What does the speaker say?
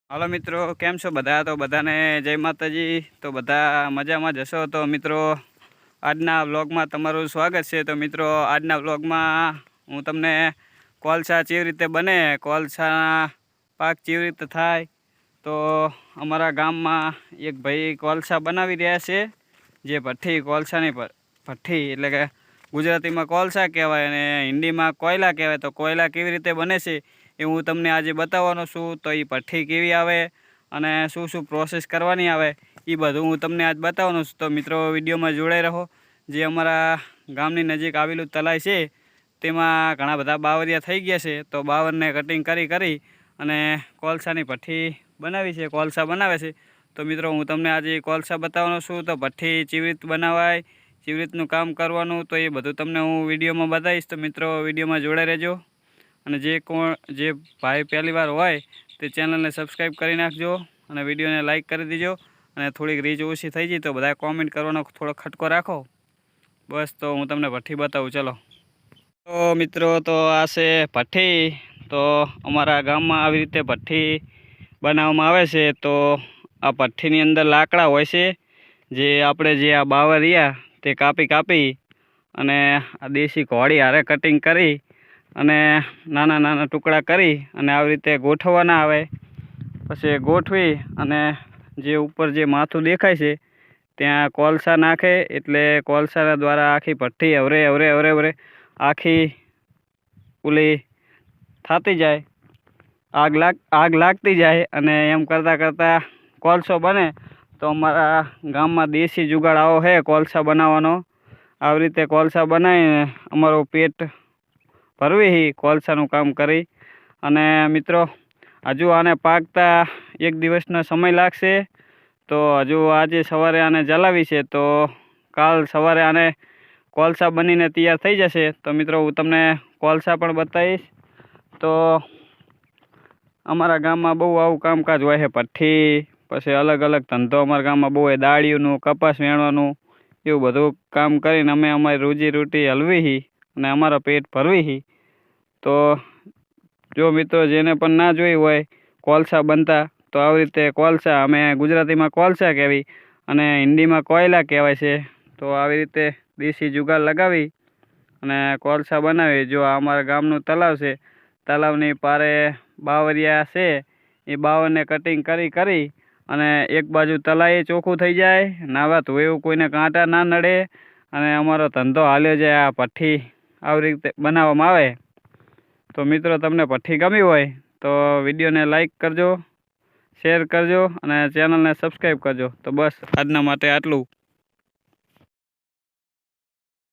હાલો મિત્રો, કેમ છો બધા? તો બધાને જય માતાજી। તો બધા મજામાં જ હશો। તો મિત્રો આજના વ્લોગમાં તમારું સ્વાગત છે। તો મિત્રો આજના વ્લોગમાં હું તમને કોલસા કેવી રીતે બને, કોલસા પાક કેવી રીતે થાય, તો અમારા ગામમાં એક ભાઈ કોલસા બનાવી રહ્યા છે, જે ભઠ્ઠી, કોલસાની ભઠ્ઠી એટલે કે ગુજરાતીમાં કોલસા કહેવાય અને હિન્દીમાં કોયલા કહેવાય। તો કોયલા કેવી રીતે બને છે એ હું તમને આજે બતાવવાનો છું। તો એ ભઠ્ઠી કેવી આવે અને શું શું પ્રોસેસ કરવાની આવે એ બધું હું તમને આજ બતાવવાનો છું। તો મિત્રો વિડીયોમાં જોડાઈ રહો। જે અમારા ગામની નજીક આવેલું તલાઈ છે તેમાં ઘણા બધા બાવરિયા થઈ ગયા છે। તો બાવરને કટિંગ કરી અને કોલસાની ભઠ્ઠી બનાવી છે, કોલસા બનાવે છે। તો મિત્રો હું તમને આજે કોલસા બતાવવાનો છું। તો ભઠ્ઠી કેવી રીતે બનાવાય, કેવી રીતનું કામ કરવાનું, તો એ બધું તમને હું વિડીયોમાં બતાવીશ। તો મિત્રો વિડીયોમાં જોડાઈ રહેજો અને જે ભાઈ પહેલી વાર હોય તે ચેનલને સબસ્ક્રાઈબ કરી નાખજો અને વિડીયોને લાઇક કરી દેજો। અને થોડીક રીચ ઓછી થઈ જાય તો બધા કોમેન્ટ કરવાનો થોડો ખટકો રાખો બસ। તો હું તમને ભઠ્ઠી બતાવું, ચલો। તો મિત્રો તો આ છે ભઠ્ઠી। તો અમારા ગામમાં આવી રીતે ભઠ્ઠી બનાવવામાં આવે છે। તો આ ભઠ્ઠીની અંદર લાકડા હોય છે, જે આપણે જે આ બાવર રહ્યા તે કાપી અને આ દેશી ઘોડી હારે કટિંગ કરી અને નાના નાના ટુકડા કરી અને આવી રીતે ગોઠવવાના આવે। પછી ગોઠવી અને જે ઉપર જે માથું દેખાય છે ત્યાં કોલસા નાખે, એટલે કોલસાના દ્વારા આખી ભઠ્ઠી હવરે આખી ઓલી થતી જાય, આગ લાગતી જાય અને એમ કરતાં કોલસો બને। તો અમારા ગામમાં દેશી જુગાડ આવો છે કોલસા બનાવવાનો। આવી રીતે કોલસા બનાવીને અમારું પેટ ભરવી કોલસાનું કામ કરી। અને મિત્રો હજુ આને પાકતા એક દિવસનો સમય લાગશે। તો હજુ આજે સવારે આને જલાવી છે, તો કાલ સવારે આને કોલસા બનીને તૈયાર થઈ જશે। તો મિત્રો હું તમને કોલસા પણ બતાવીશ। તો અમારા ગામમાં બહુ આવું કામકાજ હોય છે, ભઠ્ઠી પછી અલગ ધંધો અમારા ગામમાં બહુ હોય, દાળીઓનું, કપાસ વેણવાનું, એવું બધું કામ કરીને અમે અમારી રોજીરોટી હલવી અને અમારા પેટ ભરવી। તો જો મિત્રો જેને પણ ના જોઈ હોય કોલસા બનતા, તો આવી રીતે કોલસા, અમે ગુજરાતીમાં કોલસા કહેવી અને હિન્દીમાં કોયલા કહેવાય છે। તો આવી રીતે દેશી જુગાડ લગાવી અને કોલસા બનાવી। જો આ અમારા ગામનું તલાવ છે, તલાવની પારે બાવરિયા છે, એ બાવરને કટિંગ કરી અને એક બાજુ તલાઈ ચોખ્ખું થઈ જાય, નાવા ધોવે એવું કોઈને કાંટા ના નડે અને અમારો ધંધો હાલ્યો જાય। આ ભઠ્ઠી આવી રીતે બનાવવામાં આવે। તો મિત્રો તમને ભઠ્ઠી ગમી હોય તો વિડીયોને લાઈક કરજો, શેર કરજો અને ચેનલને સબસ્ક્રાઈબ કરજો। તો બસ આજના માટે આટલું।